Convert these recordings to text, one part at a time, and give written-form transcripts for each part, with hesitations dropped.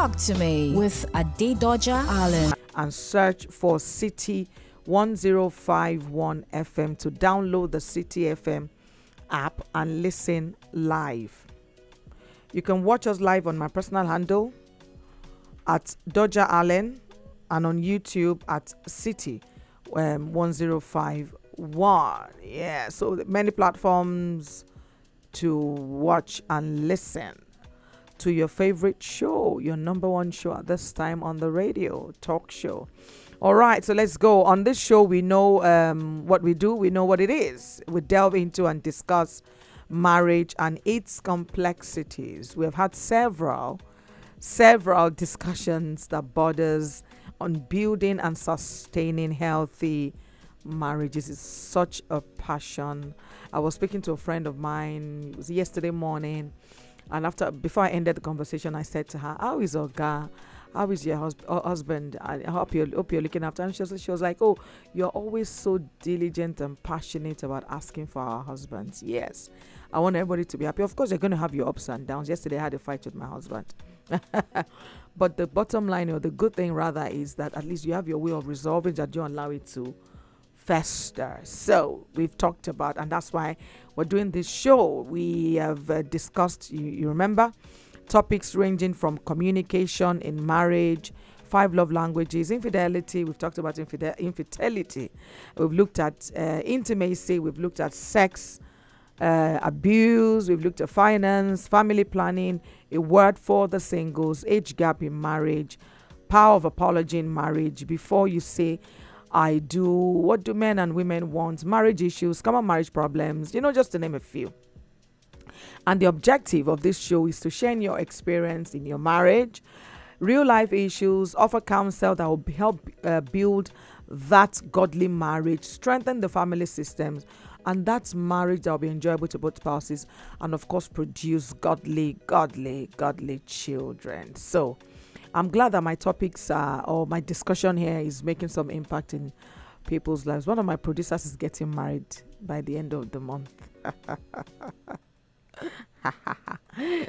Talk to Me with Adedoja Allen. And search for City 1051 FM to download the City FM app and listen live. You can watch us live on my personal handle at Doja Allen and on YouTube at City 1051. Yeah, so many platforms to watch and listen to your favorite show, your number one show at this time on the radio, talk show. All right, so let's go. On this show, we know what we do. We know what it is. We delve into and discuss marriage and its complexities. We have had several discussions that borders on building and sustaining healthy marriages. Is such a passion. I was speaking to a friend of mine, it was yesterday morning, and before I ended the conversation, I said to her, "How is Oga? How is your husband? I hope you're looking after." And she was like, "Oh, you're always so diligent and passionate about asking for our husbands." Yes, I want everybody to be happy. Of course, you're going to have your ups and downs. Yesterday, I had a fight with my husband. But the bottom line, or the good thing rather, is that at least you have your way of resolving that. You don't allow it to fester. So we've talked about, and that's why we're doing this show. We have discussed, you remember, topics ranging from communication in marriage, 5 love languages, infidelity. We've talked about infidelity. We've looked at intimacy. We've looked at sex abuse. We've looked at finance, family planning, a word for the singles, age gap in marriage, power of apology in marriage, before you say I do, what do men and women want, marriage issues, common marriage problems, just to name a few. And the objective of this show is to share your experience in your marriage, real life issues, offer counsel that will help build that godly marriage, strengthen the family systems, and that's marriage that will be enjoyable to both spouses, and of course produce godly children. So I'm glad that my topics or my discussion here is making some impact in people's lives. One of my producers is getting married by the end of the month.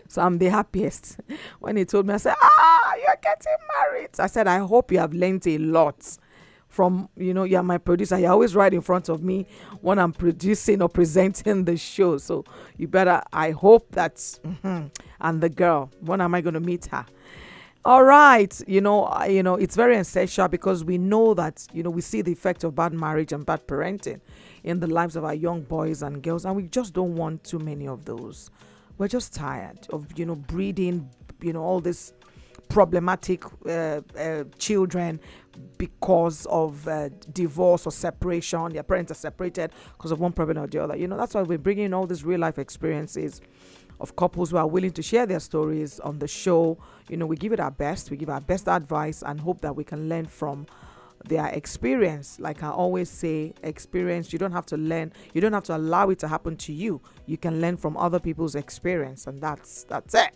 So I'm the happiest. When he told me, I said, you're getting married. I said, I hope you have learned a lot from, you're my producer. You're always right in front of me when I'm producing or presenting the show. So you better, I hope that's, and the girl, when am I going to meet her? All right, it's very essential because we know that, we see the effect of bad marriage and bad parenting in the lives of our young boys and girls, and we just don't want too many of those. We're just tired of, breeding, all this problematic children because of divorce or separation. Their parents are separated because of one problem or the other. That's why we're bringing all these real life experiences of couples who are willing to share their stories on the show. We give it our best. We give our best advice and hope that we can learn from their experience. Like I always say, experience, you don't have to learn. You don't have to allow it to happen to you. You can learn from other people's experience, and that's it.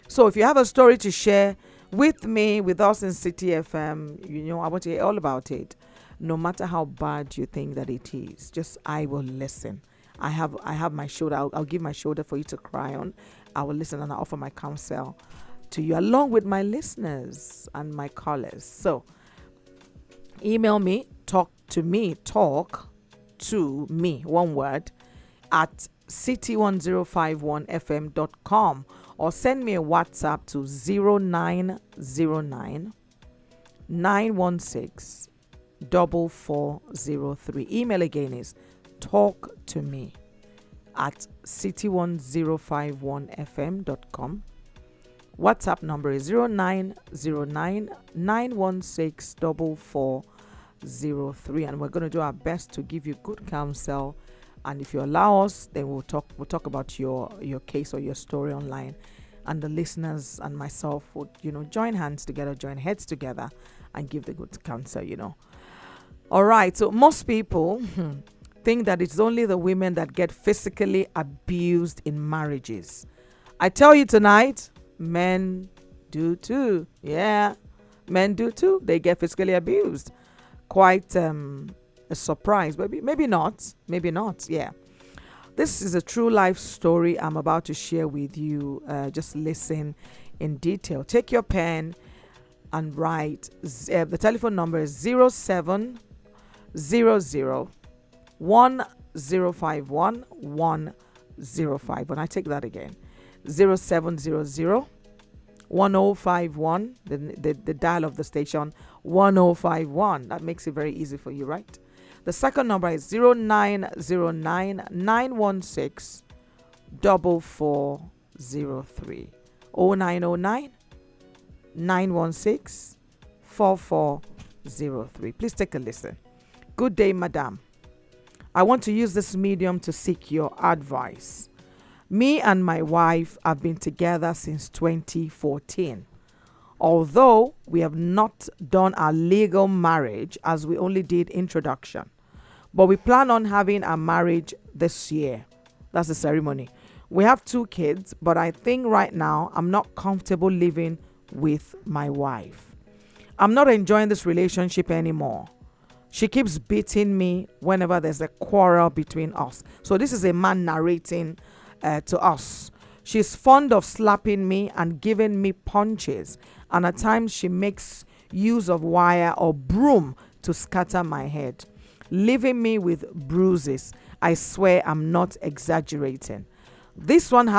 So if you have a story to share with me, with us in City FM, I want to hear all about it. No matter how bad you think that it is, just I will listen. I have my shoulder. I'll give my shoulder for you to cry on. I will listen and I'll offer my counsel to you along with my listeners and my callers. So email me, talk to me, one word, at city1051fm.com, or send me a WhatsApp to 0909 916 4403. Email again is talk to me at city1051fm.com. WhatsApp number is 0909 916 4403, and we're going to do our best to give you good counsel. And if you allow us, then we'll talk about your case or your story online, and the listeners and myself would join hands together, join heads together, and give the good counsel. All right, so most people think that it's only the women that get physically abused in marriages. I tell you tonight, men do too. Yeah, men do too. They get physically abused. Quite a surprise, but maybe not. Yeah. This is a true life story I'm about to share with you. Just listen in detail. Take your pen and write. The telephone number is 0700 1051 105. I take that again. 0700 1051, the dial of the station, 1051. That makes it very easy for you, right? The second number is 0909 916 4403. 0909 916 4403. Please take a listen. Good day, madam. I want to use this medium to seek your advice. Me and my wife have been together since 2014. Although we have not done our legal marriage, as we only did introduction. But we plan on having our marriage this year. That's the ceremony. We have 2 kids, but I think right now I'm not comfortable living with my wife. I'm not enjoying this relationship anymore. She keeps beating me whenever there's a quarrel between us. So this is a man narrating to us. She's fond of slapping me and giving me punches, and at times she makes use of wire or broom to scatter my head, leaving me with bruises. I swear I'm not exaggerating. This one that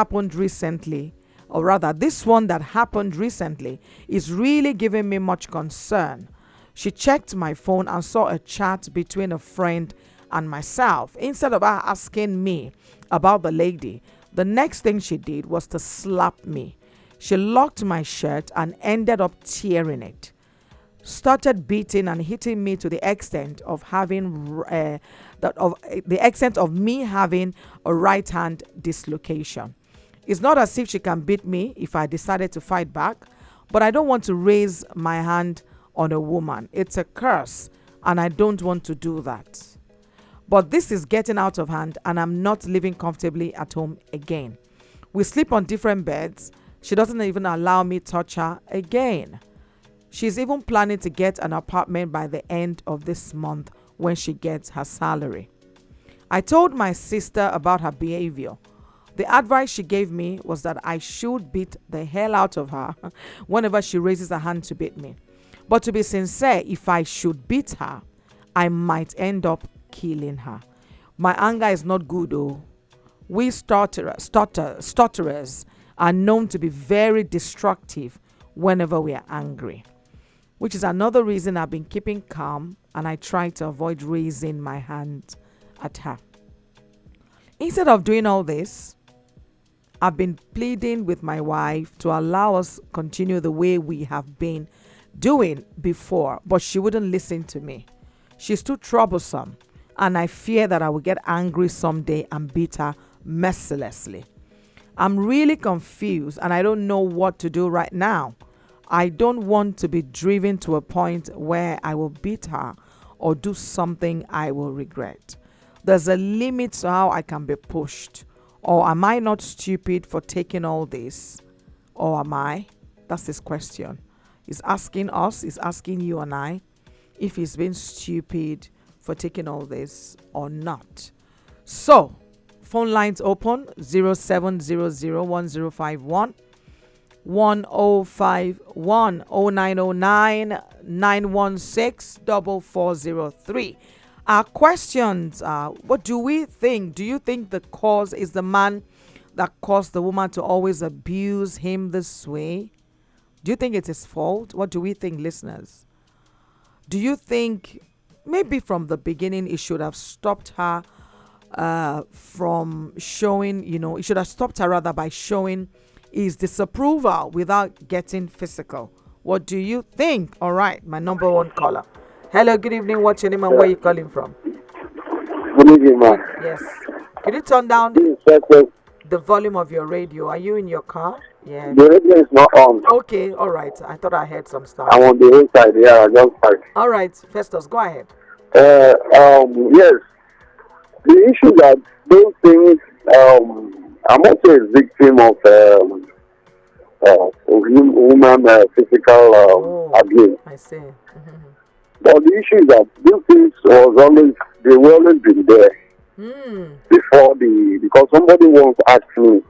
happened recently is really giving me much concern. She checked my phone and saw a chat between a friend and myself. Instead of her asking me about the lady, the next thing she did was to slap me. She locked my shirt and ended up tearing it. Started beating and hitting me to the extent of me having a right hand dislocation. It's not as if she can beat me if I decided to fight back, but I don't want to raise my hand on a woman. It's a curse, and I don't want to do that. But this is getting out of hand, and I'm not living comfortably at home again. We sleep on different beds. She doesn't even allow me touch her again. She's even planning to get an apartment by the end of this month when she gets her salary. I told my sister about her behavior. The advice she gave me was that I should beat the hell out of her whenever she raises her hand to beat me. But to be sincere, if I should beat her, I might end up killing her. My anger is not good, though. We stutterers are known to be very destructive whenever we are angry, which is another reason I've been keeping calm and I try to avoid raising my hand at her. Instead of doing all this, I've been pleading with my wife to allow us continue the way we have been doing before, but she wouldn't listen to me. She's too troublesome, and I fear that I will get angry someday and beat her mercilessly. I'm really confused and I don't know what to do right now. I don't want to be driven to a point where I will beat her or do something I will regret. There's a limit to how I can be pushed. Or am I not stupid for taking all this? Or am I? That's his question. He's asking us, he's asking you and I, if he's been stupid for taking all this or not. So, phone lines open 07001051 1051 0909 916 4403. Our questions are, what do we think? Do you think the cause is the man that caused the woman to always abuse him this way? Do you think it's his fault? What do we think, listeners? Do you think maybe from the beginning he should have stopped her from showing, he should have stopped her rather by showing his disapproval without getting physical? What do you think? All right, my number one caller. Hello, good evening. What's your name and where are you calling from? Good evening, ma'am. Yes. Can you turn down the volume of your radio? Are you in your car? Yeah. The radio is not on. Okay, all right. I thought I heard some stuff. I'm on the inside. Yeah, I just parked. All right, Festus, go ahead. Yes. The issue that those things, I'm also a victim of woman physical abuse. I see. Mm-hmm. But the issue is that these things they were always been there before because somebody once asked me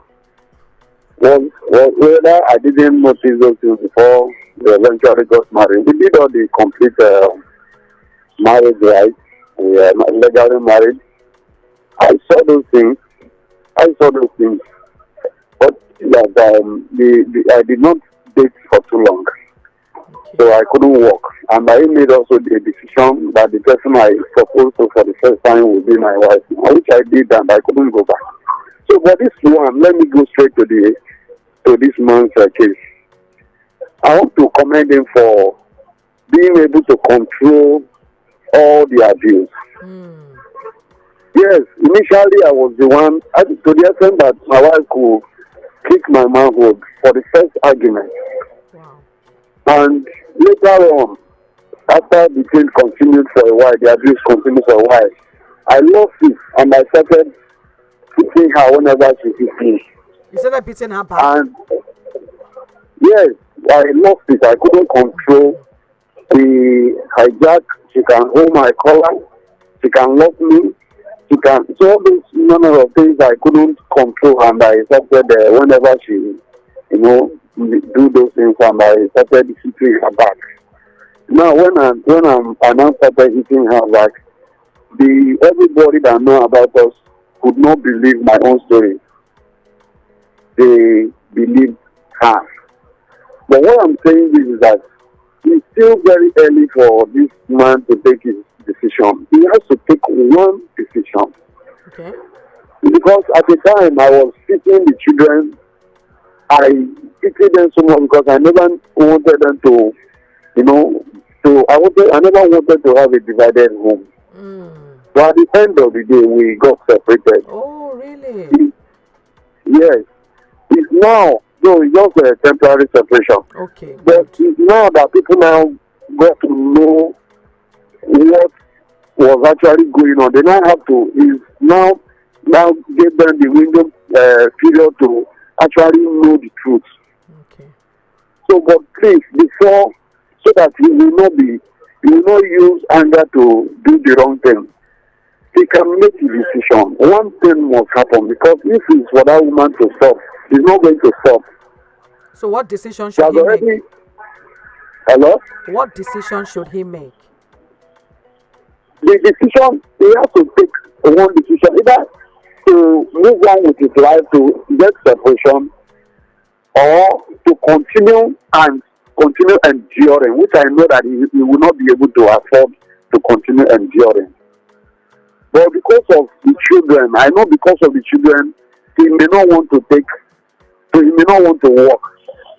was whether I didn't notice those things before they eventually got married. We did all the complete marriage rights. We are legally married. I saw those things. But that I did not date for too long, so I couldn't work. And I made also the decision that the person I proposed to for the first time would be my wife, which I did, and I couldn't go back. So for this one, let me go straight to this man's case. I want to commend him for being able to control all the abuse. Yes, initially I was the one, to the extent that my wife could kick my manhood for the first argument. Wow. And later on, after the thing continued for a while, the abuse continued for a while, I lost it and I started beating her whenever she hit me. You started beating her back? And yes, I lost it. I couldn't control the hijack. She can hold my collar. She can lock me. She can. So all these number of things I couldn't control, and I started whenever she, do those things, and I started hitting her back. Now when I now started hitting her back, everybody that know about us could not believe my own story. They believed her. But what I'm saying is that it's still very early for this man to take his decision. He has to take one decision. Okay. Because at the time I was teaching the children, I pitied them so much because I never wanted them to, I never wanted to have a divided home. But at the end of the day, we got separated. Oh, really? Yes. It's now, though it's just a temporary separation. Okay. But it's now that people now got to know what was actually going on. They now have to, now give them the window period to actually know the truth. Okay. So, but please, before, so that you will not use anger to do the wrong thing. He can make a decision. One thing must happen, because if it's for that woman to stop, he's not going to stop. So what decision should he make? Hello? What decision should he make? The decision, he has to take one decision, either to move on with his life, to get separation, or to continue enduring, which I know that he will not be able to afford to continue enduring. But because of the children, I know because of the children, he may not want to work.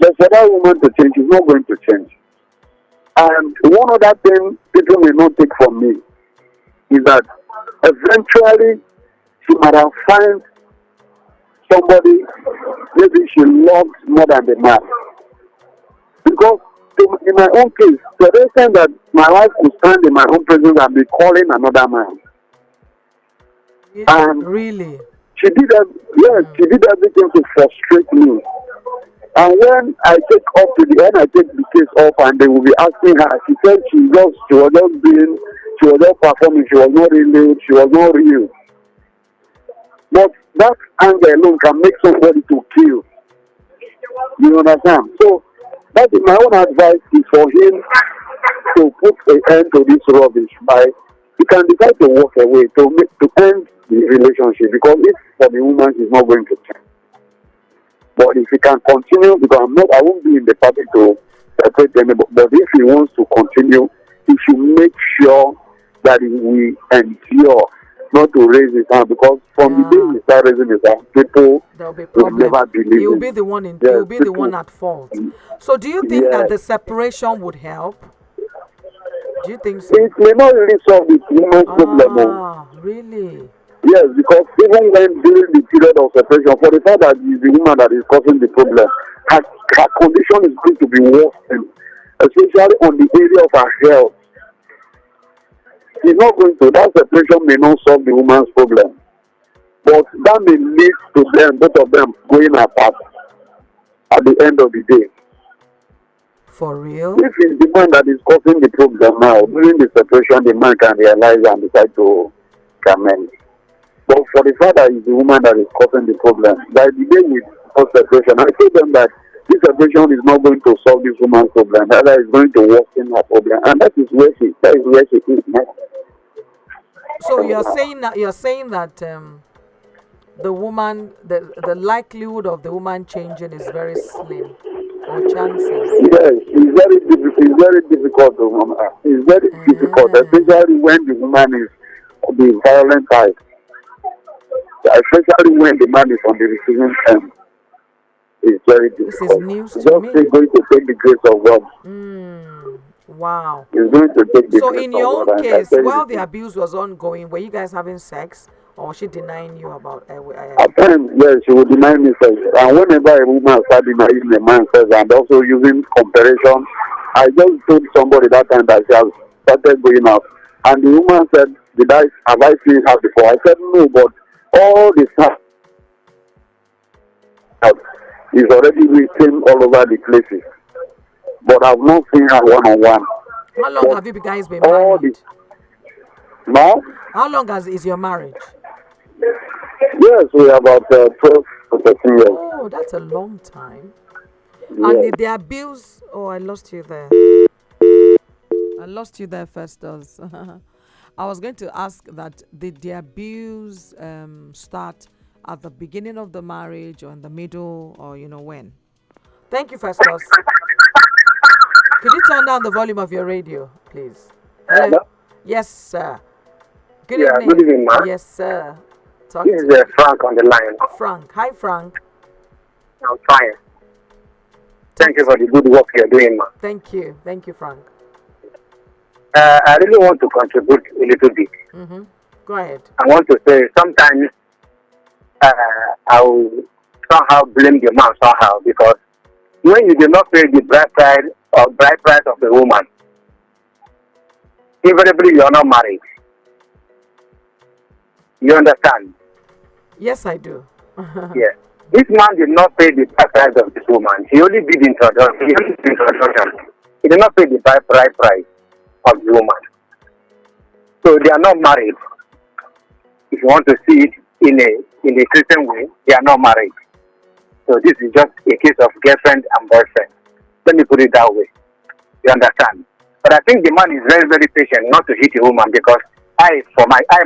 But for that woman to change, he's not going to change. And one other thing people may not take from me is that eventually she might have found somebody maybe she loves more than the man. Because in my own case, to the extent that my wife could stand in my own presence and be calling another man. And really? She did everything to frustrate me. And when I take the case up and they will be asking her, she said she was just performing, she was not real. But that anger alone can make somebody to kill. You understand? So that is my own advice is for him to put an end to this rubbish by he can decide to walk away to end the relationship, because if for the woman she's not going to change. But if he can continue, because I won't be in the party to separate anybody, but if he wants to continue, he should make sure that he will endure, not to raise his hand, because from the day he starts raising his hand, people will never believe. He will be the one the one at fault. So do you think that the separation would help? Do you think so? It may not really solve the woman's problem. Really? Yes, because even when during the period of separation, for the fact that it's the woman that is causing the problem, her condition is going to be worse, especially on the area of her health. That separation may not solve the woman's problem, but that may lead to both of them going apart at the end of the day. For real? If it's the man that is causing the problem now, during the separation, the man can realize and decide to amend. But for the fact that it's the woman that is causing the problem, by the day post separation. I told them that this separation is not going to solve this woman's problem. Rather, it's going to worsen her problem, and that is where she is now. So you're saying that the woman, the likelihood of the woman changing is very slim, or chances. Yes, it's very difficult. It's very difficult to It's very difficult, especially when the woman is on the violent side. Especially when the man is on the receiving end. It's very This is difficult. news It's to just me. going to take the grace of God. Wow. It's going to take the So grace in of your God. own And I case, tell while you, the abuse was ongoing, were you guys having sex, or was she denying you about? at times, yes, she would deny me sex. And whenever a woman started denying a man sex and also using comparison, I just told somebody that time that she has started going out. And the woman said, have I seen her before? I said, no, but all the stuff is already written all over the places. But I've not seen her one on one. How long have you guys been All married? Now, How long is your marriage? yes, we have about 12 to 13 years. Oh, that's a long time. Yes. And did the abuse? Oh, I lost you there. I lost you there, Festus. I was going to ask that did the abuse start at the beginning of the marriage, or in the middle, or when? Thank you, Festus. Could you turn down the volume of your radio, please? Hello? Yes, sir. Good evening. Good evening, ma'am. Yes, sir. Talk This to is me. Frank on the line. Frank. Hi, Frank. I'm fine. Thank you for the good work you're doing, ma'am. Thank you. Thank you, Frank. I really want to contribute a little bit. Go ahead. I want to say sometimes I will somehow blame the man somehow, because when you do not pay the bride price of the woman, invariably you are not married. You understand? Yes, I do. Yes. This man did not pay the bride price of this woman. He only did introduction. He did not pay the bride price of the woman. So they are not married. If you want to see it in a Christian way, they are not married. So this is just a case of girlfriend and boyfriend. Let me put it that way. You understand? But I think the man is very, very patient not to hit a woman, because I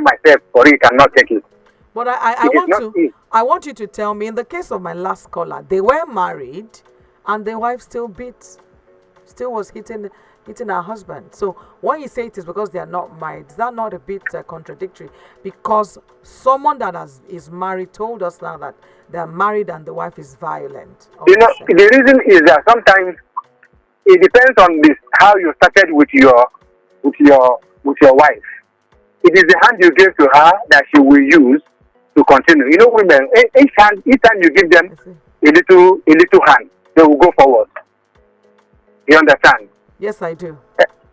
myself for it cannot take it. But I want you to tell me, in the case of my last caller, they were married and the wife still was hitting her husband. So when you say it is because they are not married, is that not a bit contradictory? Because someone that is married told us now that they are married and the wife is violent. You know, the reason is that sometimes it depends on this, how you started with your wife. It is the hand you give to her that she will use to continue. You know, women, each time you give them a little hand, they will go forward. You understand? Yes, I do.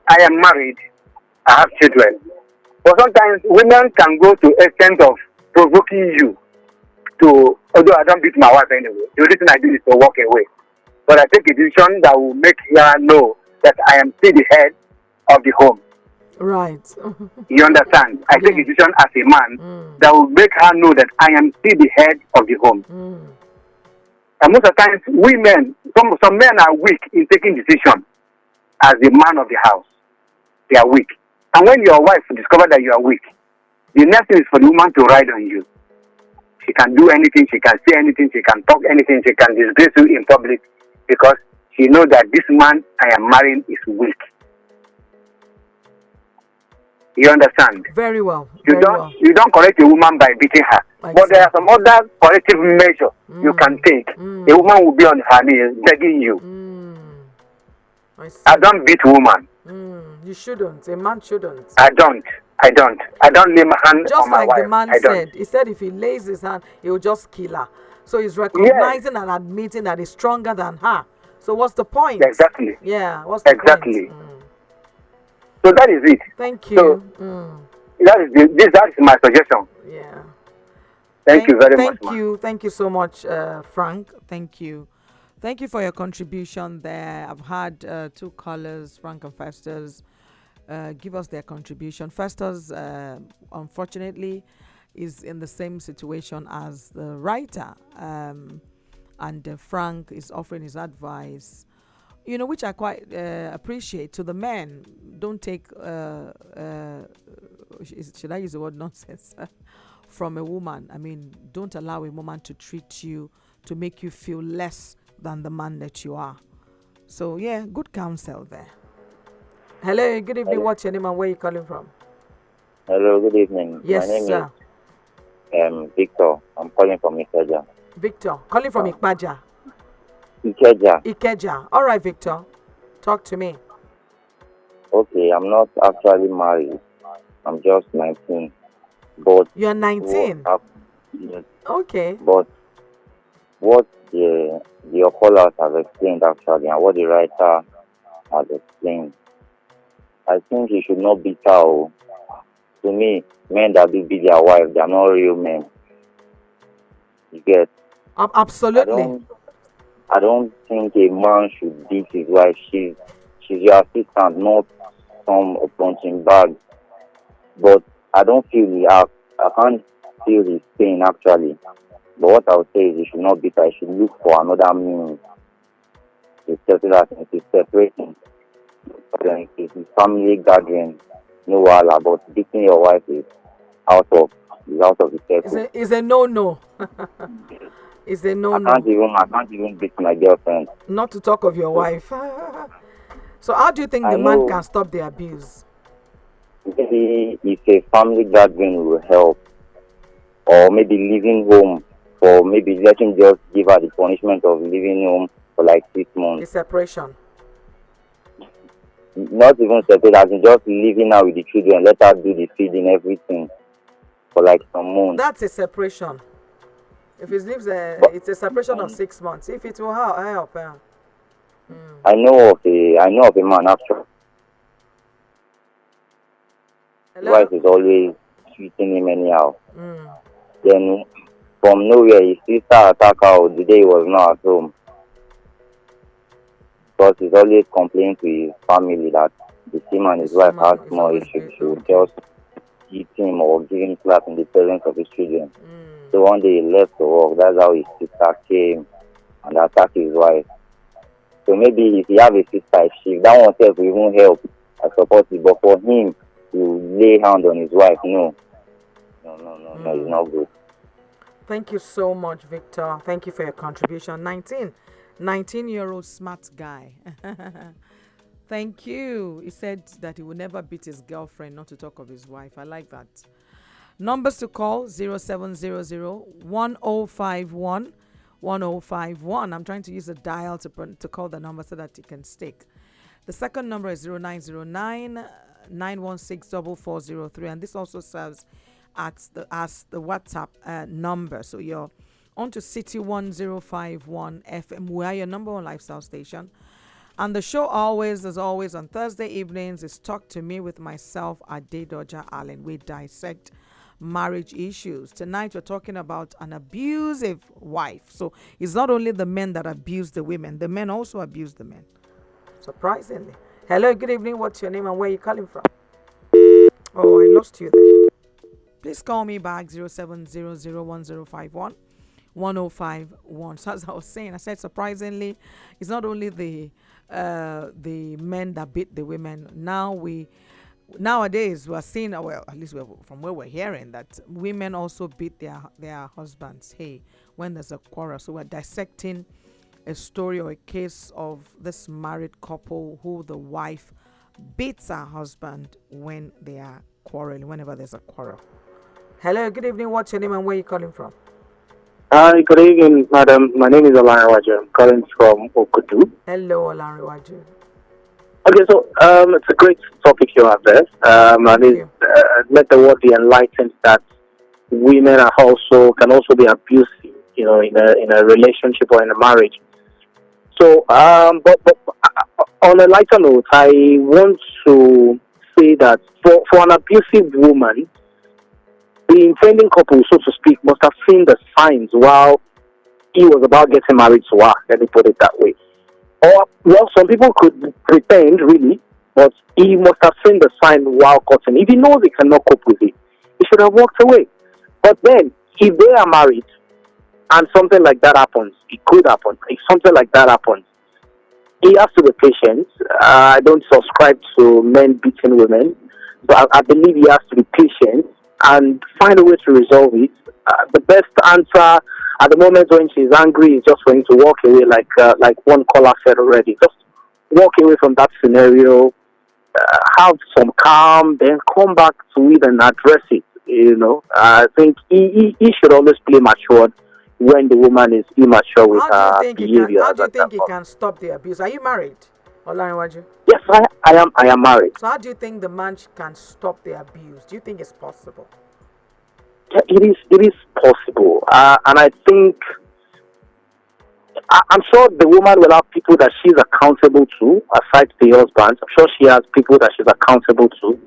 I am married. I have children. But sometimes women can go to extent of provoking you to, although I don't beat my wife anyway, the only thing I do is to walk away. But I take a decision that will make her know that I am still the head of the home. Right. You understand? I take a decision as a man that will make her know that I am still the head of the home. And most of the times, some men are weak in taking decisions as the man of the house. They are weak. And when your wife discovers that you are weak, the next thing is for the woman to ride on you. She can do anything, she can say anything, she can talk anything, she can disgrace you in public, because she knows that this man I am marrying is weak. You understand? Very well. You don't correct a woman by beating her. Exactly. But there are some other corrective measures you can take. A woman will be on her knees begging you. I don't beat woman. You shouldn't. A man shouldn't. I don't lay my hand just on my like wife. The man said. He said if he lays his hand, he will just kill her. So he's recognizing and admitting that he's stronger than her. So what's the point? Exactly. Yeah. What's the point? So that is it. Thank you. So that is my suggestion. Yeah. Thank you very much. Thank you so much, Frank. Thank you. Thank you for your contribution there. I've had two callers, Frank and Festus, give us their contribution. Festus, unfortunately, is in the same situation as the writer. and Frank is offering his advice, which I quite appreciate. To the men, don't take, should I use the word nonsense, from a woman. I mean, don't allow a woman to treat you, to make you feel less than the man that you are. So, yeah, good counsel there. Hello, good evening. Hello. What's your name and where are you calling from? Hello, good evening. Yes, My name sir. is Victor. I'm calling from Ikeja. Victor, calling from Ikpaja. Ikeja. All right, Victor. Talk to me. Okay, I'm not actually married. I'm just 19. But You're 19. Yes, Okay. but what the callers have explained actually, and what the writer has explained, I think he should not beat her. Oh. To me, men that do beat their wife, they are not real men. You get? Absolutely. I don't think a man should beat his wife. She's your assistant, not some punching bag. But I don't feel the act. I can't feel his pain actually. But what I would say is he should not beat her. He should look for another means to settle that into separating. Then it's a family gathering, no wahala. But beating your wife is out of the circle. It's a no. It's a no. I can't even beat my girlfriend. Not to talk of your wife. So how do you think the man can stop the abuse? Maybe if a family gathering will help, or maybe leaving home, or maybe let him just give her the punishment of leaving home for like 6 months. The separation. Not even separate, as in just leaving her with the children, let her do the feeding, everything for like some months. That's a separation. If it leaves, it's a separation of 6 months. If it will help. I know of a man actually. His wife is always treating him anyhow. Then from nowhere, his sister attacked her the day he was not at home. Because he's always complaining to his family that him and his wife has more issues. She would just hit him or give him slap in the presence of his children. So one day he left to work. That's how his sister came and attacked his wife. So maybe if he have a sister, if that one self will even help, I support it. But for him to lay hand on his wife, no, it's not good. Thank you so much, Victor. Thank you for your contribution. 19-year-old smart guy. Thank you. He said that he will never beat his girlfriend, not to talk of his wife. I like that. Numbers to call 0700-1051-1051. I'm trying to use a dial to call the number so that it can stick. The second number is 0909-916-4403, and this also serves as the WhatsApp number. So you're on to City 1051 FM. We are your number one lifestyle station. And the show as always, on Thursday evenings is Talk to Me with myself, Adedoja Allen. We dissect marriage issues. Tonight we're talking about an abusive wife. So it's not only the men that abuse the women, the men also abuse the men. Surprisingly. Hello, good evening. What's your name and where are you calling from? Oh, I lost you there. Please call me back 07001051-1051. So as I was saying, I said surprisingly, it's not only the men that beat the women. Nowadays we're seeing, well, at least from where we're hearing, that women also beat their husbands. Hey, when there's a quarrel. So we're dissecting a story or a case of this married couple who the wife beats her husband when they are quarreling, whenever there's a quarrel. Hello, good evening. What's your name and where are you calling from? Hi, good evening, madam. My name is Adedoja. I'm calling from Okudu. Hello, Adedoja. Okay, so it's a great topic you have there. Let the world be enlightened that women can also be abusive, in a relationship or in a marriage. So, but on a lighter note, I want to say that for an abusive woman, the intending couple, so to speak, must have seen the signs while he was about getting married to her. Let me put it that way. Or, well, some people could pretend, really, but he must have seen the sign while courting. If he knows he cannot cope with it, he should have walked away. But then, if they are married, and something like that happens, it could happen. If something like that happens, he has to be patient. I don't subscribe to men beating women, so I believe he has to be patient and find a way to resolve it. The best answer at the moment when she's angry is just for him to walk away, like one caller said already. Just walk away from that scenario, have some calm, then come back to it and address it. I think he should always play matured when the woman is immature with her behavior. How do you think he can stop the abuse? Are you married, Olarinwaju? Yes, I am married. So how do you think the man can stop the abuse? Do you think it's possible? Yeah, it is possible, and I think I'm sure the woman will have people that she's accountable to, aside the husband. I'm sure she has people that she's accountable to.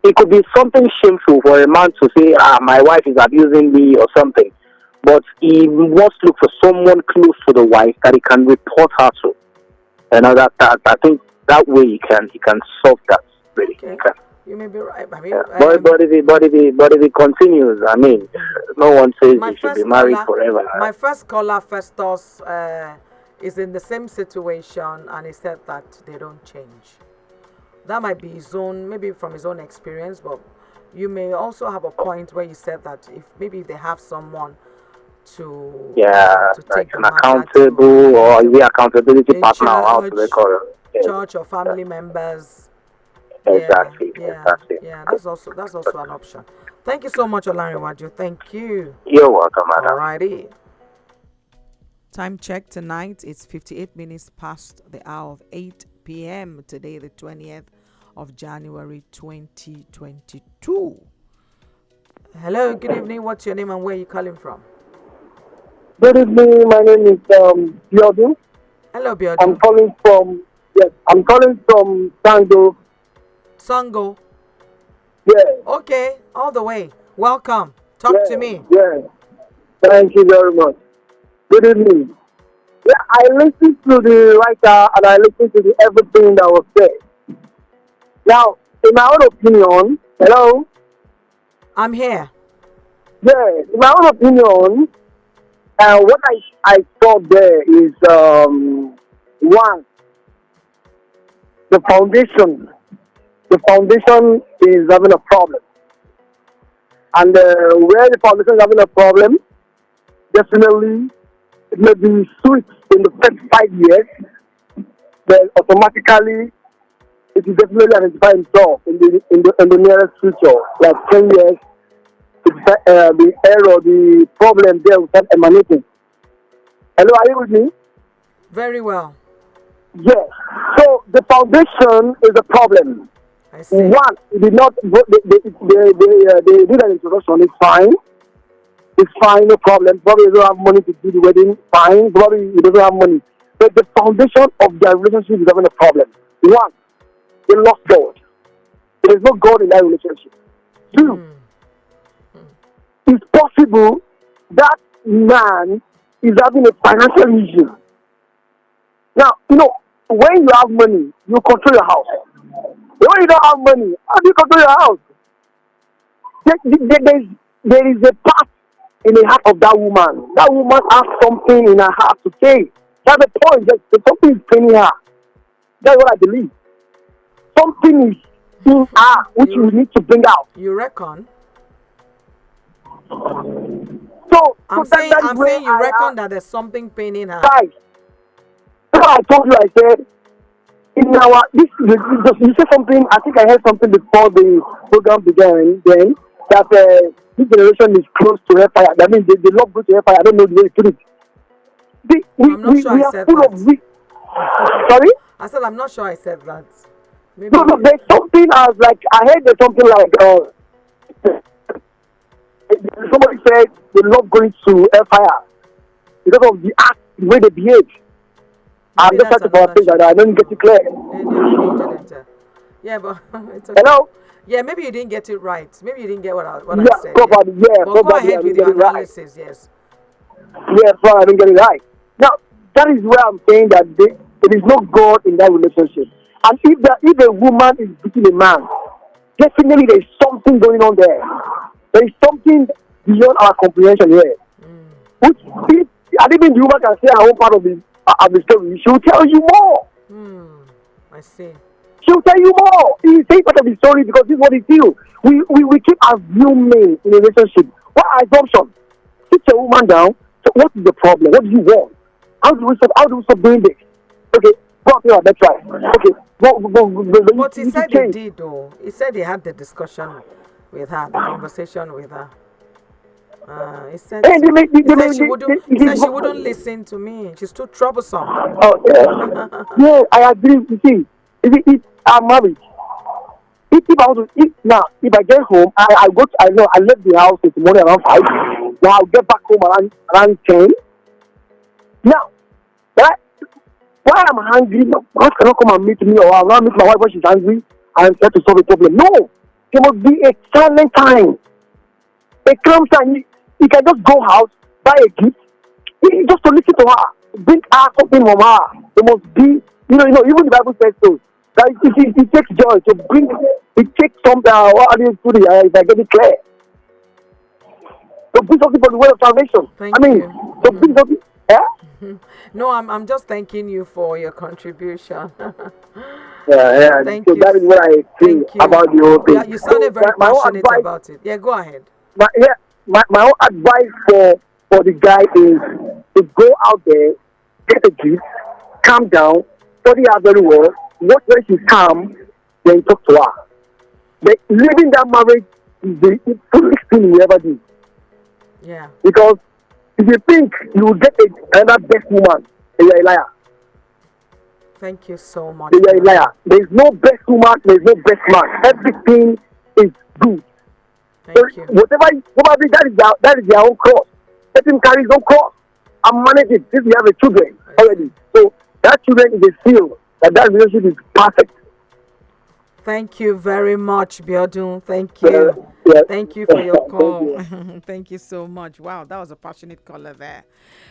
It could be something shameful for a man to say, my wife is abusing me or something, but he wants to look for someone close to the wife that he can report her to. And I think that way he can solve that. Really, okay. You may be right. I mean, but if it continues, I mean, no one says you should be married forever. My first caller, Festus, is in the same situation, and he said that they don't change. That might be maybe from his own experience, but you may also have a point where you said that if maybe they have someone to like an accountable or the accountability partner, how do they call it? Yeah. Church or family members. Exactly. Yeah, that's also an option. Thank you so much, Olarinwaju. Thank you. You're welcome, madam. Alrighty. Time check tonight. It's 58 minutes past the hour of 8 p.m. Today, the 20th of January, 2022. Hello. Good evening. What's your name and where are you calling from? Good evening. My name is Biodun. Hello, Biodun. I'm calling from Sango. Sango. Yeah. Okay, all the way. Welcome. Talk to me. Yeah. Thank you very much. Good evening. Yeah, I listened to the writer and I listened to everything that was said. Now, in my own opinion, hello? I'm here. Yeah, in my own opinion, what I saw there is, one, the foundation. The foundation is having a problem. And where the foundation is having a problem, definitely it may be sweet in the first 5 years, then automatically it will definitely identify itself in the nearest future, like 10 years, the error, the problem there will start emanating. Hello, are you with me? Very well. Yes. So the foundation is a problem. I see. One, they did an introduction. It's fine. It's fine, no problem. Probably they don't have money to do the wedding. Fine. Probably they don't have money. But the foundation of their relationship is having a problem. One, they lost God. There is no God in that relationship. Two, it's possible that man is having a financial issue. Now, when you have money, you control your house. When you don't have money, how do you control your house? There is a part in the heart of that woman. That woman has something in her heart to say. That's the point. That something is paining her. That's what I believe. Something is in her which you need to bring out. You reckon? So I'm saying you reckon that there's something paining her. Right. That's what I told you. I said, you said something. I think I heard something before the program began. Then that this generation is close to hellfire. That means they love going to hellfire. I don't know the way to put it. I'm not sure I said that. Sorry? I said I'm not sure I said that. Maybe No, there's something as like I heard there's something like somebody said they love going to hellfire because of the act, the way they behave. I'm just trying to paraphrase that I don't get it clear. Yeah, but it's okay. Hello? Yeah, maybe you didn't get it right. Maybe you didn't get what I said. Probably, yeah. But go ahead with your analysis, yes. Yes, well, I didn't get it right. Now, that is where I'm saying that there is no God in that relationship. And if a woman is beating a man, definitely there is something going on there. There is something beyond our comprehension here. Which if And even the woman can say her own part of the story. She will tell you more. I see. She will tell you more. He say part of the story because this is what he feels. We keep assuming in a relationship. What assumption? Sit a woman down. So what is the problem? What do you want? How do we stop doing this? Okay, go up here. Let's try. Okay, But he said he did, though. He said he had the discussion with her, the conversation with her. He said she wouldn't listen to me. She's too troublesome. Oh, yeah. Yeah, I agree. You see, if I'm married, if I get home, I left the house this morning around 5. Now I'll get back home around 10. Now, why I'm hungry, my wife cannot come and meet me, or I'll not meet my wife when she's angry and try to solve a problem. No, there must be a silent time, a calm time. You can just go out, buy a gift, just to listen to her, bring her something from her. There must be, even the Bible says so. That it takes joy to bring. It takes something. What do you put it? If I get it clear, to bring something for the way of salvation. Thank you. To bring something. Yeah? No, I'm just thanking you for your contribution. Yeah. Thank so you. that is what I think about the whole thing. Yeah, you sounded very passionate about it. Yeah, go ahead. My own advice for the guy is to go out there, get a gift, calm down, study her very well, watch when she's calm, then talk to her. But living that marriage is the foolish thing you ever do. Yeah. Because if you think you will get another best woman, you're a liar. Thank you so much. You're a liar. There is no best woman, there is no best man. Everything is good. Thank you. Whatever, probably that is their own cross. Let him carry his own cross and manage it. Since we have a children already, so that children is a seal that relationship is perfect. Thank you very much, Biodun. Thank you. Thank you for your call. Thank you so much. Wow, that was a passionate caller there.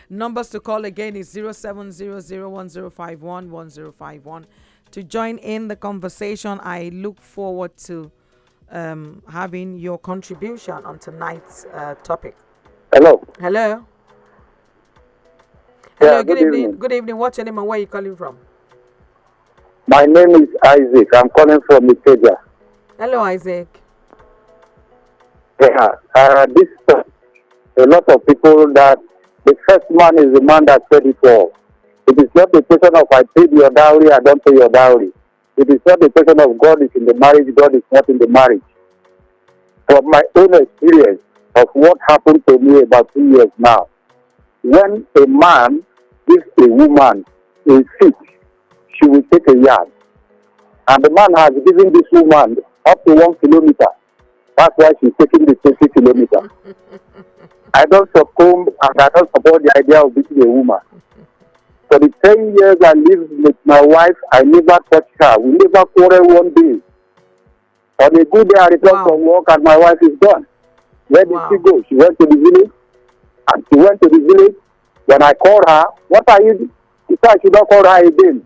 Numbers to call again is 070010511051. To join in the conversation, I look forward to having your contribution on tonight's topic. Hello. Hello. Yeah, Hello. Good evening. Good evening. What's your name and where are you calling from? My name is Isaac. I'm calling from Adedoja. Hello, Isaac. Yeah. This a lot of people that the first man is the man that said it all. It is not a question of I paid your dowry, I don't pay your dowry. It is not a question of God is in the marriage, God is not in the marriage. From my own experience of what happened to me about 2 years now, when a man gives a woman a seat, she will take a yard. And the man has given this woman up to 1 kilometer. That's why she's taking the 20 kilometers. I don't succumb and I don't support the idea of beating a woman. For the 10 years I lived with my wife, I never touched her. We never quarreled one day. On a good day, I returned from work and my wife is gone. Where did she go? She went to the village. And she went to the village. When I called her, what are you doing? She said I should not call her again.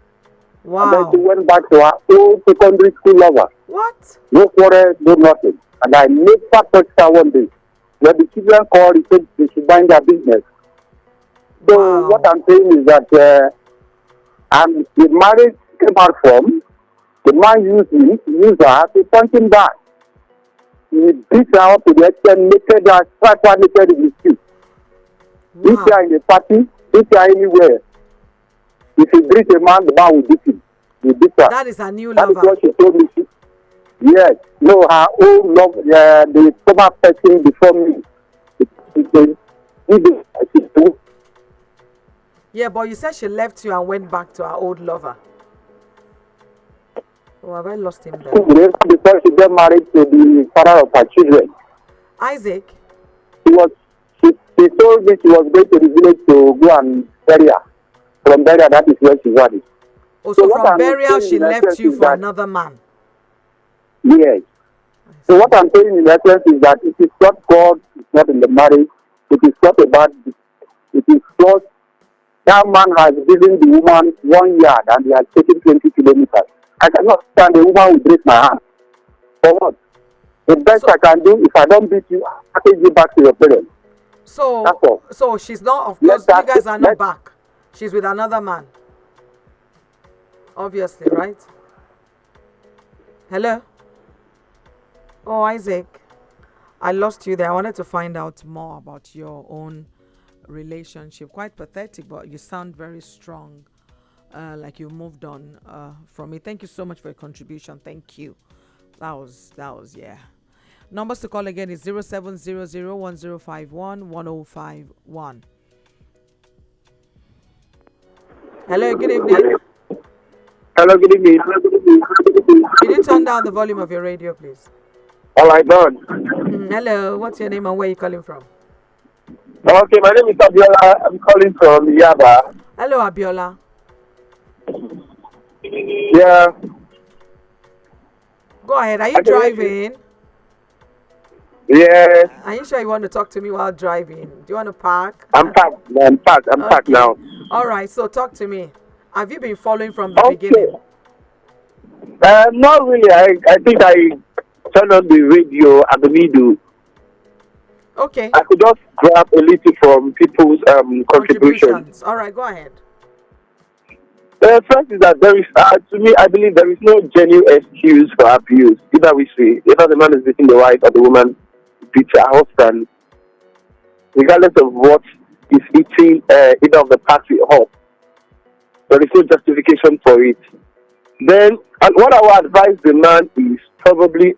Wow. And then she went back to her old secondary school lover. What? No quarrel, no nothing. And I never touched her one day. When the children called, he said they should mind their business. So what I'm saying is that and the marriage came out from, the man used her to punch him back. He beat her up to the extent, naked her, struck her naked in the street. Beat her in the party, beat her anywhere. If he greet a man, the man will beat him. He beat her. That is a new lover. That is what she told me. Yes. No, her own love, the former person before me. Yeah, but you said she left you and went back to her old lover. Oh, have I lost him there? Before she got married to the father of her children. Isaac? She told me she was going to the village to go and bury her. From burial, that is where she got it. Oh, so from burial, she left you for another man? Yes. So what I'm saying in essence is that it is not God, it's not in the marriage, it is not about it is just that man has given the woman 1 yard and he has taken 20 kilometers. I cannot stand the woman will break my hand. For what? The best I can do, if I don't beat you, I take you back to your parents. That's all. So she's not, of Let course, you that, guys are let, not back. She's with another man. Obviously, right? Hello? Oh, Isaac. I lost you there. I wanted to find out more about your own relationship. Quite pathetic, but you sound very strong. Like you moved on from it. Thank you so much for your contribution. Thank you. That was yeah. Numbers to call again is 0700-1051-1051. Hello, good evening. hello, good evening. Can you turn down the volume of your radio, please? All right, done. Hello, what's your name and where are you calling from? Okay, my name is Abiola. I'm calling from Yaba. Hello, Abiola. Yeah. Go ahead. Are you driving? Yes. Are you sure you want to talk to me while driving? Do you want to park? I'm packed. I'm packed now. All right, so talk to me. Have you been following from the beginning? Not really. I think I turned on the radio at the middle. Okay. I could just grab a little from people's contributions. All right, go ahead. The first is that there is, to me, I believe there is no genuine excuse for abuse. Either we see, either the man is beating the wife or the woman beats her husband, regardless of what is eating either of the party up. There is no justification for it. Then, what I would advise the man is probably,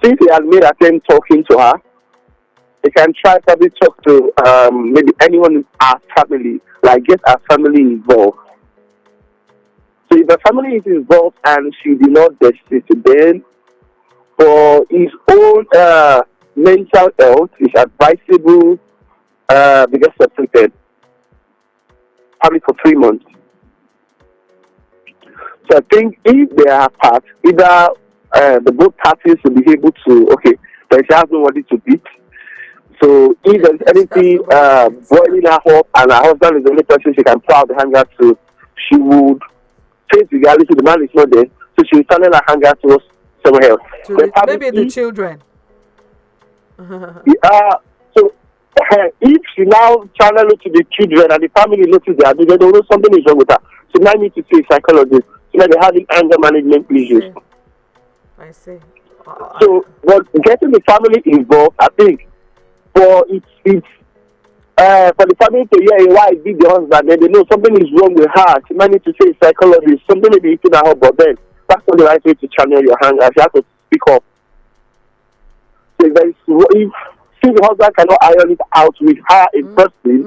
since he has made attempt talking to her, he can try probably talk to maybe anyone in our family, like get our family involved. So if the family is involved and she did not desist, then for his own mental health, it's advisable they get separated, probably for 3 months. So I think if they are apart, either the both parties will be able to, okay, but she has nobody to beat. So if there's anything boiling her up and her husband is the only person she can pour out the anger to, she would face the reality the man is not there. So she will channel her anger towards someone else. Maybe the children. So if she now channel it to the children and the family notice they don't know something is wrong with her. So now need to see a psychologist. So now they're having anger management issues. I see. So but getting the family involved, I think, for it's for the family to hear why I beat the husband, then they know something is wrong with her. She might need to say psychologist, something may be eating her up, but then that's not the right way to channel your anger. She has to speak up. So if the husband cannot iron it out with her in person,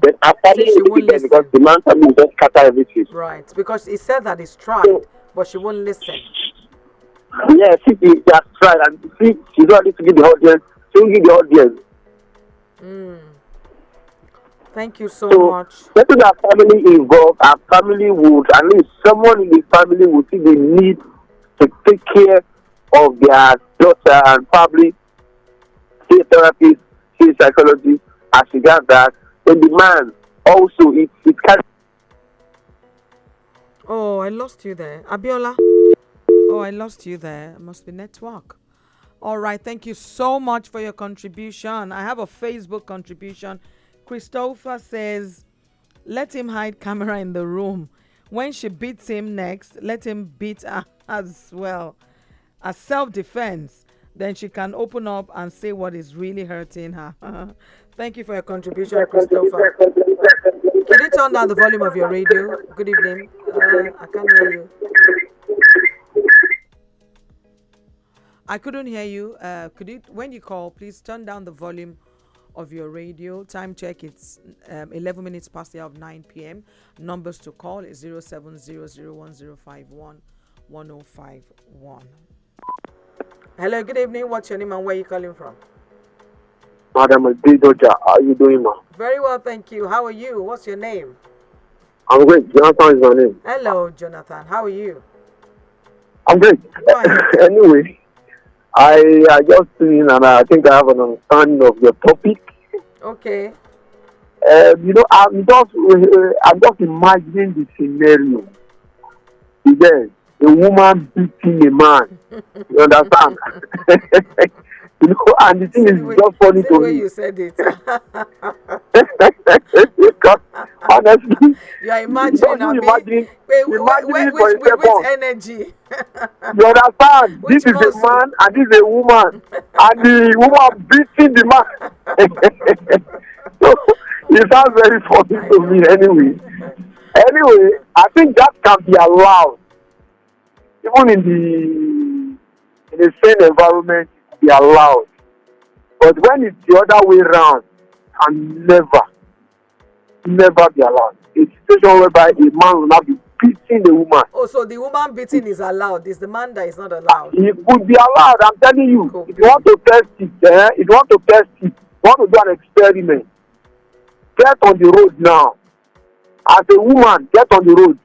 then her family will be there because the man family will just scatter everything. Right, because he said that he's tried, but she won't listen. Yeah, she has tried, and she's not ready to give the audience. She will give the audience. Thank you so much. Getting our family involved, our family would, at least someone in the family would see the need to take care of their daughter and probably see a therapist, see a psychologist as regards that. Then the man also, it can. Oh, I lost you there. Abiola. Oh, I lost you there. It must be network. All right. Thank you so much for your contribution. I have a Facebook contribution. Christopher says, let him hide camera in the room. When she beats him next, let him beat her as well. As self-defense, then she can open up and say what is really hurting her. Thank you for your contribution, Christopher. Can you turn down the volume of your radio? Good evening. I can't hear you. I couldn't hear you. Could you, when you call, please turn down the volume of your radio. Time check, it's 11 minutes past the hour of 9 p.m. Numbers to call is 07001051-1051. Hello, good evening. What's your name and where are you calling from? Madam Adedoja, how are you doing, ma? Very well, thank you. How are you? What's your name? I'm great. Jonathan is my name. Hello, Jonathan. How are you? I'm great. Anyway, I just seen and I think I have an understanding of your topic. Okay. I'm just imagining the scenario. Then a woman beating a man. You understand? You know, and the thing is just funny the to way me. you said it. Because honestly, You are imagining, you Abi. imagine, Wait, it for a with which second. energy? You understand? This Which is a muscle? man and this is a woman, and the woman beating the man. So it sounds very funny I to me. know. Anyway, I think that can be allowed, even in a sane environment, it can be allowed. But when it's the other way round, can never be allowed. A situation whereby a man will not be beating the woman. Oh, so the woman beating is allowed. It's the man that is not allowed. It could be allowed. I'm telling you. Could if be. you want to test it, if you want to test it, you want to do an experiment, get on the road now. As a woman, get on the road.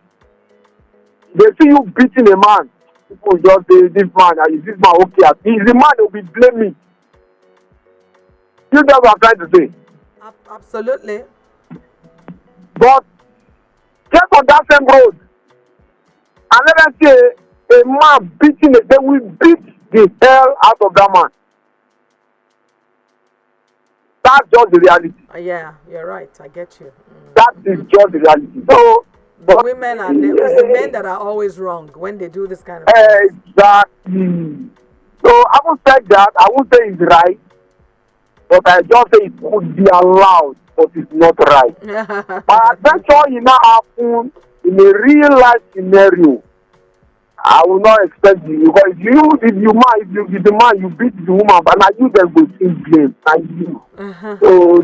They see you beating a man. People just say, this man, is this man okay? Is the man who will be blaming. You know what I'm trying to say? Absolutely. But get on that same road and let us say a man beating they will beat the hell out of that man. That's just the reality. Yeah, you're right. I get you. That is just the reality. So the women are it's the men that are always wrong when they do this kind of things. Exactly. So I won't say that. I won't say it's right. But I just say it could be allowed, but it's not right. But adventure you now happen in a real life scenario. I will not expect you because if the man you beat the woman, but now you then go see blame, and you. So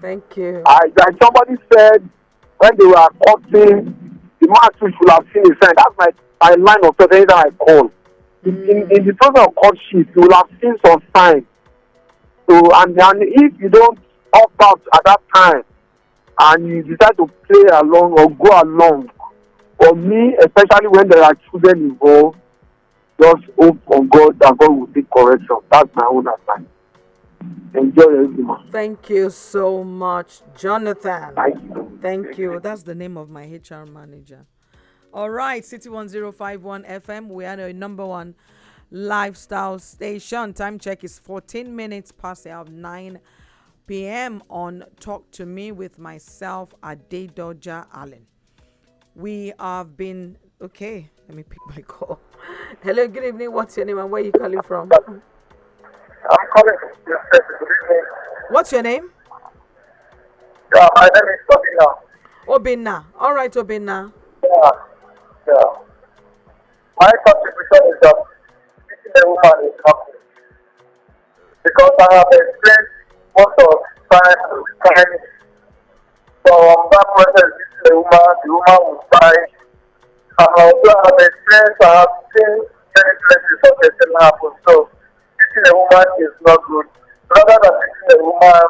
thank you. Like somebody said when they were courting, the man too should have seen a sign. That's my line of thought anytime I call. In the process of courtship, you will have seen some signs. So and if you don't opt out at that time and you decide to play along or go along, for me, especially when there are children involved, just hope on God that God will take correction. That's my own advice. Enjoy everyone. Thank you so much, Jonathan. Thank you. That's the name of my HR manager. All right, City 1051 FM. We are the number one lifestyle station. Time check is 14 minutes past the hour of 9 p.m. on Talk to Me with myself, Adedoja Allen. We have been okay. Let me pick my call. Hello, good evening. What's your name and where are you calling from? I'm calling from good evening. What's your name? Yeah, my name is Obina. Obina. All right, Obina. Yeah. My contribution is that beating a woman is nothing. Because I have explained most of times from that process beating a woman, the woman will die. And I also have experienced, I have seen many places of the thing happen. So beating a woman is not good. Rather than beating a woman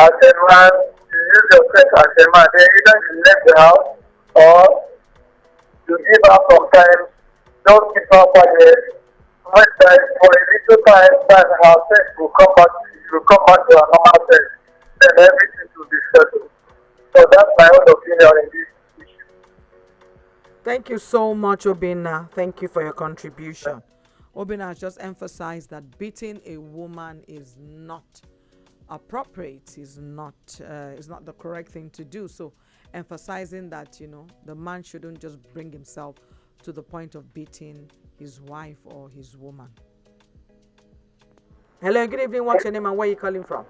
as a man, you use your strength as a man. Then either you leave the house or you give her some time, don't keep her quiet. When time for a little time her sex will come back to her normal sex. Then everything will be settled. So that's my own opinion in this issue. Thank you so much, Obina. Thank you for your contribution. Obina has just emphasized that beating a woman is not appropriate, is not the correct thing to do. So emphasizing that, the man shouldn't just bring himself to the point of beating his wife or his woman. Hello, good evening. What's your name and where are you calling from?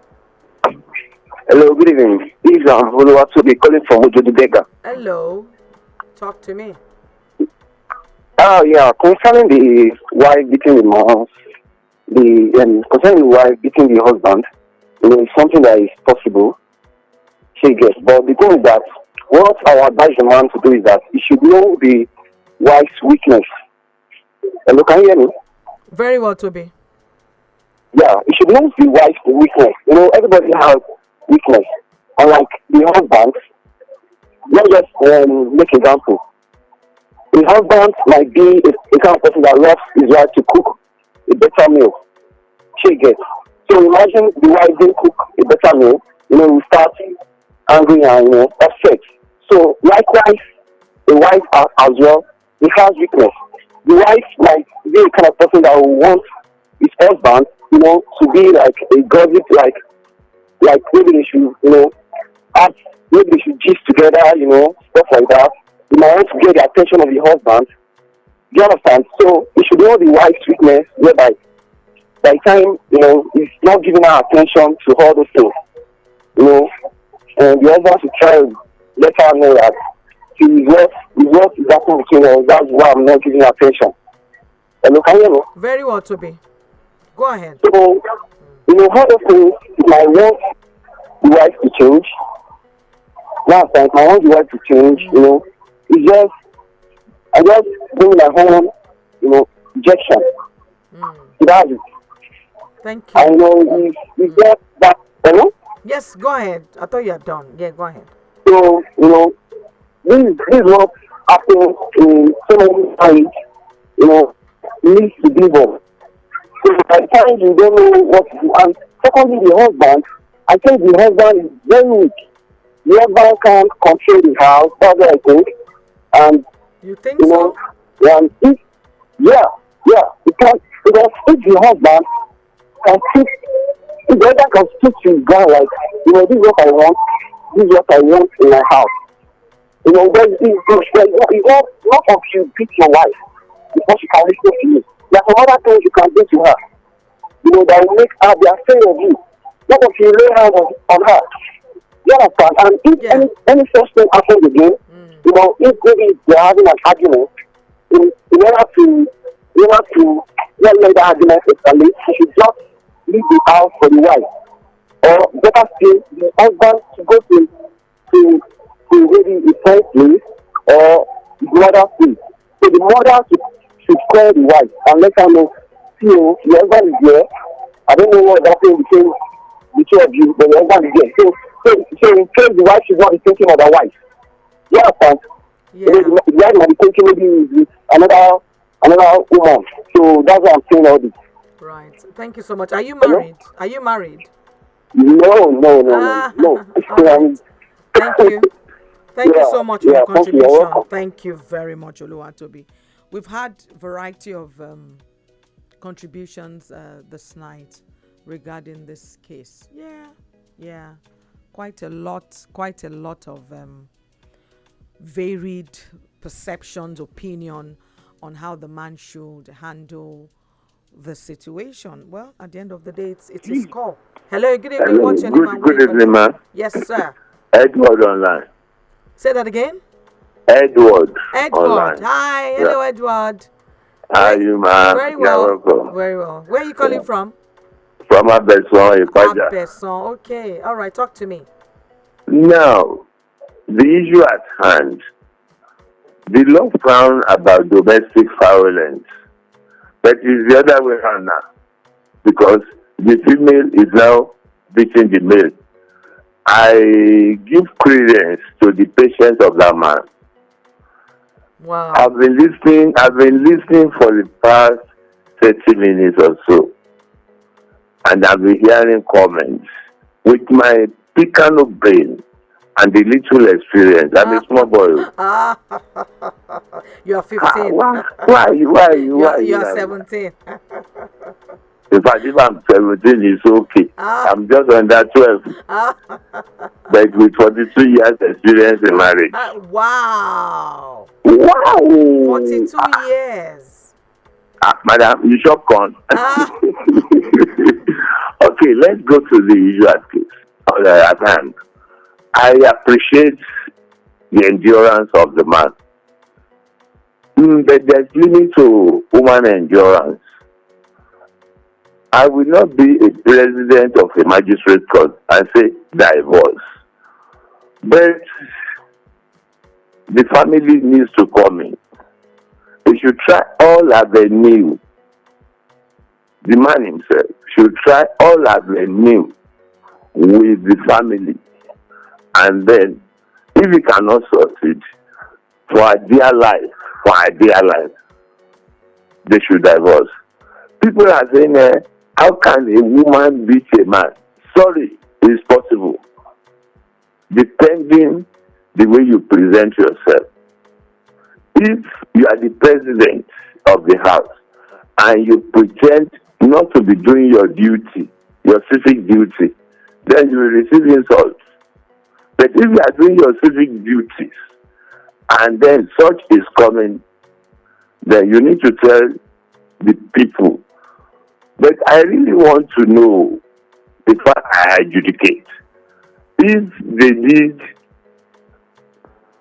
Hello, good evening. This is Oluwatobi calling from Adedoja. Hello. Talk to me. Yeah, concerning the wife beating the man, concerning the wife beating the husband, it's something that is possible. She gets, but the thing is that what I advise the man to do is that he should know the wife's weakness. Hello, can you hear me? Very well, Toby. Yeah, he should know the wife's weakness. Everybody has weakness. Unlike the husband, let's just make an example. The husband might be a kind of person that loves his wife to cook a better meal. She gets. So imagine the wife didn't cook a better meal, we start angry and upset. So likewise, the wife as well, he has weakness. The wife might be a kind of person that will want his husband, to be like a gossip, like maybe they should, act, maybe they should gist together, stuff like that. You might want to get the attention of the husband. Do you understand? So it should know the wife's weakness, whereby by the time, he's not giving her attention to all those things, and the husband should try to let her know that what is happening between us. That's why I'm not giving her attention. Hello, can you hear me? Very well, Toby. Go ahead. So, all those things, I want the wife to change. Last time, I want the wife to change, it's just, I just bring my own, rejection. So that's it. Thank you. I know it's just that, Yes, go ahead. I thought you were done. Yeah, go ahead. So, this is what happens in so many times, needs to be done. So by the time you don't know what to do, and secondly, the husband, I think the husband is very weak. The husband can't control the house, that's what I think. And you think so? And if it can't, because if the husband can speak, if the husband can speak to his guy like, this is what I want, this is what I want in my house. It's not until you beat your wife before she can listen to you. There are some other things you can do to her, that will make her be afraid of you. Not until you lay hands on her. You understand? And if any such thing happens again, if maybe they're having an argument, in order to not let the argument escalate, you should just leave the house for the wife. Or better still, the husband should go to maybe a friend's place or his mother's place. So the mother should call the wife and let her know, your husband is there. I don't know what happened between the two of you, but your husband is there. So in case the wife should not be thinking of the wife. You understand? Yeah. The wife might be thinking maybe with another woman. So that's why I'm saying all this. Right. Thank you so much. Are you married? Hello? Are you married? No. Right. Thank you. Thank you so much for your contribution. Thank you very much, Oluwatobi. We've had variety of contributions this night regarding this case. Yeah. Quite a lot of varied perceptions, opinion on how the man should handle the situation. Well, at the end of the day, it's his call. Hello, good evening. What's your name? Good evening, ma'am. Yes, sir. Edward online. Say that again. Edward. Online. Hi. Hello, Edward. How are you, ma'am? Very well. You're welcome. Very well. Where are you calling from? From Abeson, Ipaja. Abeson. Okay. All right. Talk to me. Now, the issue at hand. The law frown about domestic violence, but it's the other way around now, because the female is now beating the male. I give credence to the patience of that man. Wow. I've been listening for the past 30 minutes or so, and I've been hearing comments. With my Picano brain and the little experience, I'm a small boy. You are 15. Why You are 17. In fact, if I'm 17, it's okay. I'm just under 12. But with 42 years experience in marriage. Wow. 42 years. Madam, you shop corn. Okay, let's go to the issue at hand. I appreciate the endurance of the man. But there's limit to human endurance. I will not be a president of a magistrate court and say divorce. But the family needs to come in. They should try all avenue. The man himself should try all avenue with the family. And then, if he cannot succeed, for their life, they should divorce. People are saying, how can a woman beat a man? Sorry, it's possible. Depending the way you present yourself. If you are the president of the house and you pretend not to be doing your duty, your civic duty, then you will receive insults. But if you are doing your civic duties and then such is coming, then you need to tell the people. But I really want to know, before I adjudicate, if they did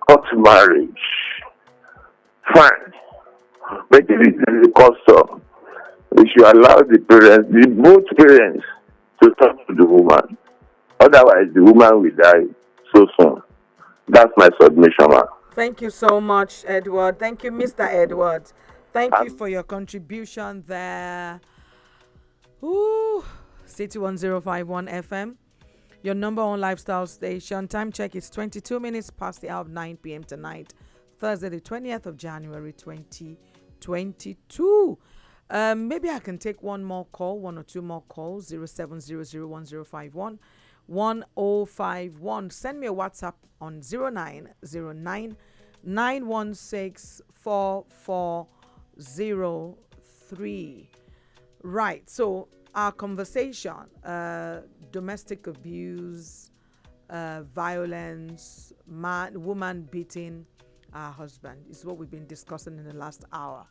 court marriage, fine. But if it is a custom, we should allow both parents to talk to the woman. Otherwise, the woman will die so soon. That's my submission, ma'am. Thank you so much, Edward. Thank you, Mr. Edward. Thank you for your contribution there. Ooh, City 1051 FM, your number one lifestyle station. Time check is 22 minutes past the hour of 9 p.m. tonight, Thursday, the 20th of January, 2022. Maybe I can take one more call, one or two more calls. 07001051 1051. Send me a WhatsApp on 0909 916 4403. Right, so our conversation, domestic abuse, violence, woman beating our husband, is what we've been discussing in the last hour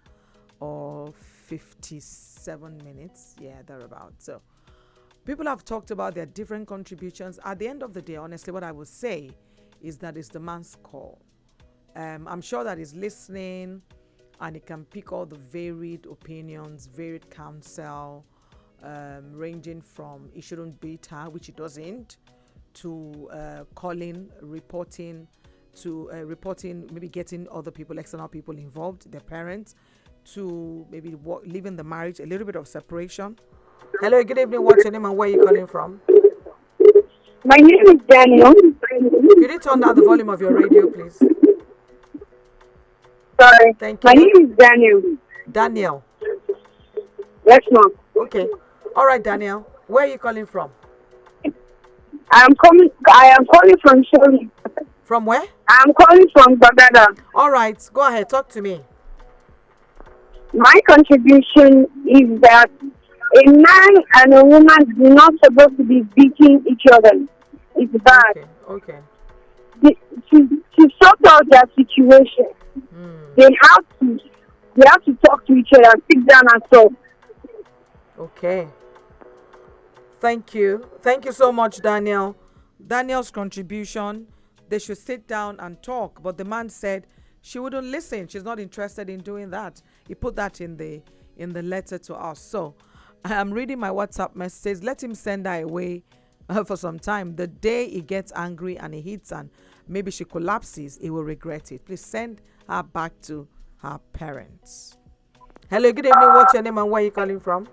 or 57 minutes. Yeah, thereabouts. So people have talked about their different contributions. At the end of the day, honestly, what I would say is that it's the man's call. I'm sure that he's listening and he can pick all the varied opinions, varied counsel, ranging from he shouldn't beat her, which he doesn't, to calling, reporting, to reporting, maybe getting other people, external people involved, their parents, to maybe leaving the marriage, a little bit of separation. Hello, good evening. What's your name and where are you calling from? My name is Daniel. Could you turn down the volume of your radio, please? Sorry. Thank you. My name is Daniel. Daniel. Yes, ma'am. Okay. All right, Daniel. Where are you calling from? I am calling from Shirley. From where? I am calling from Bagada. All right. Go ahead. Talk to me. My contribution is that a man and a woman do not supposed to be beating each other. It's bad. Okay. To sort out their situation, they have to talk to each other, sit down and talk. Okay. Thank you. Thank you so much, Daniel. Daniel's contribution, they should sit down and talk. But the man said she wouldn't listen. She's not interested in doing that. He put that in the letter to us. So I'm reading my WhatsApp message. Let him send her away for some time. The day he gets angry and he hits and maybe she collapses, he will regret it. Please send her back to her parents. Hello, good evening. What's your name and where are you calling from?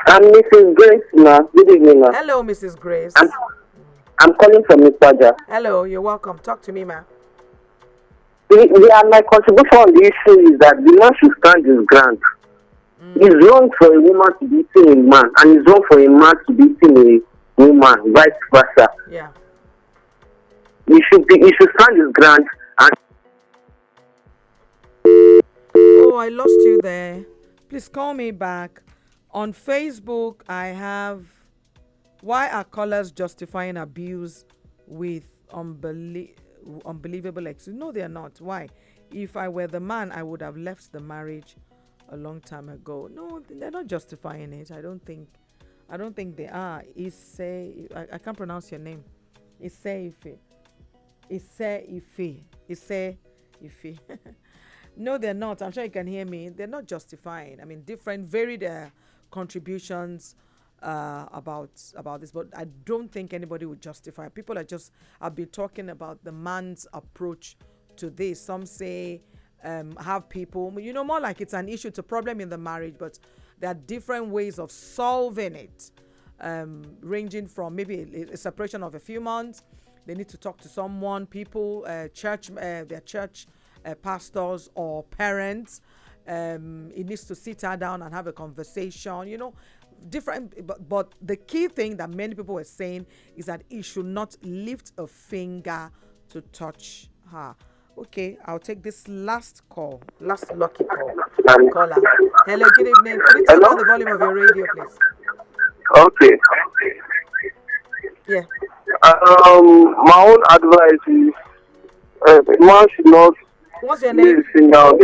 I'm Mrs. Grace, ma. Good evening, ma. Hello, Mrs. Grace. I'm calling from Ipaja. Hello, you're welcome. Talk to me, ma. My contribution on the issue is that the man should stand his ground. It's wrong for a woman to be beating a man, and it's wrong for a man to be beating a woman, vice versa. Yeah. He should stand his ground. And oh, I lost you there. Please call me back. On Facebook, I have, why are callers justifying abuse with unbelievable exes? No, they are not. Why? If I were the man, I would have left the marriage a long time ago. No, they're not justifying it. I don't think they are. I can't pronounce your name. Ife. No, they're not. I'm sure you can hear me. They're not justifying. I mean, different, varied contributions about this, but I don't think anybody would justify. People have been talking about the man's approach to this. Some say have people, more like it's an issue, it's a problem in the marriage, but there are different ways of solving it, ranging from maybe a separation of a few months. They need to talk to someone, people, their church pastors or parents. It needs to sit her down and have a conversation, different. But the key thing that many people were saying is that he should not lift a finger to touch her. Okay, I'll take this last call, last lucky call. Caller. Hello, good evening. Could you turn down the volume of your radio, please? Okay. Yeah. My own advice is a man should not What's your be name? single.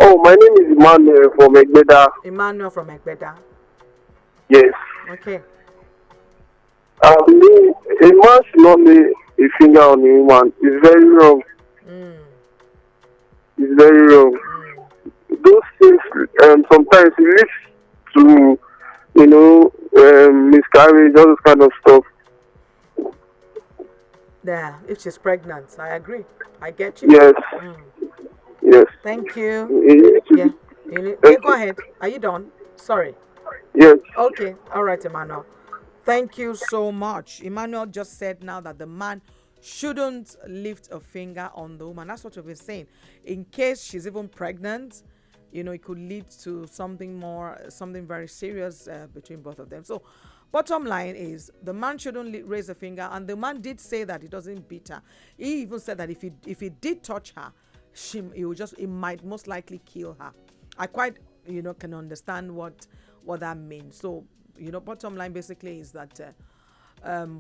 Oh, my name is Emmanuel from Egbeda. Emmanuel from Egbeda. Yes. Okay. A man should not lay a finger on a woman. It's very wrong. It's very wrong. Those things sometimes it leads to, miscarriage, all those kind of stuff. Yeah, if she's pregnant, I agree. I get you. Yes. Yes. Thank you. Yeah. Go ahead. Are you done? Sorry. Yes. Okay. All right, Emmanuel. Thank you so much. Emmanuel just said now that the man shouldn't lift a finger on the woman. That's what we've been saying. In case she's even pregnant, it could lead to something very serious between both of them. So, bottom line is the man shouldn't raise a finger, and the man did say that he doesn't beat her. He even said that if he did touch her, it might most likely kill her. I quite can understand what that means. So bottom line basically is that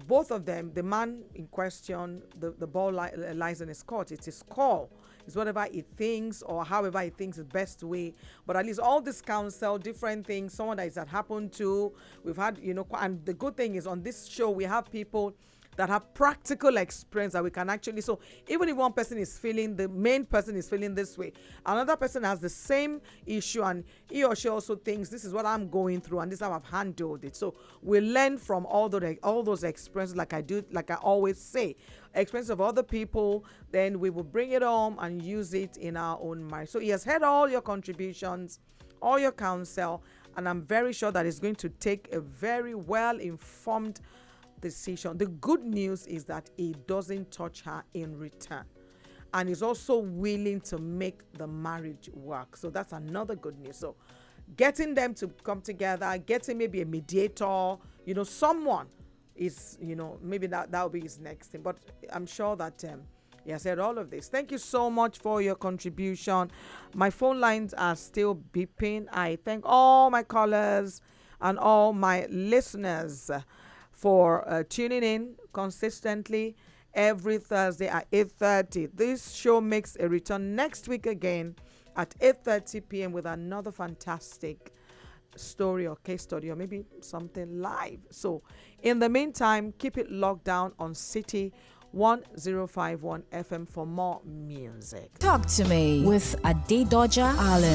both of them, the man in question, the ball lies in his court. It's his call. It's whatever he thinks or however he thinks the best way. But at least all this counsel, different things, someone that has happened to, we've had, and the good thing is on this show, we have people that have practical experience that we can actually, so even if one person is feeling, the main person is feeling this way, another person has the same issue and he or she also thinks this is what I'm going through and this is how I've handled it. So we learn from all those experiences, like I always say, experience of other people, then we will bring it home and use it in our own marriage. So he has heard all your contributions, all your counsel, and I'm very sure that he's going to take a very well-informed decision. The good news is that he doesn't touch her in return, and he's also willing to make the marriage work. So that's another good news. So getting them to come together, getting maybe a mediator, someone is, maybe that'll be his next thing. But I'm sure that he has said all of this. Thank you so much for your contribution. My phone lines are still beeping. I thank all my callers and all my listeners for tuning in consistently every Thursday at 8:30. This show makes a return next week again at 8:30 p.m. with another fantastic story or case study or maybe something live. So in the meantime, keep it locked down on City 1051 FM for more music. Talk to me with Adedoja Allen.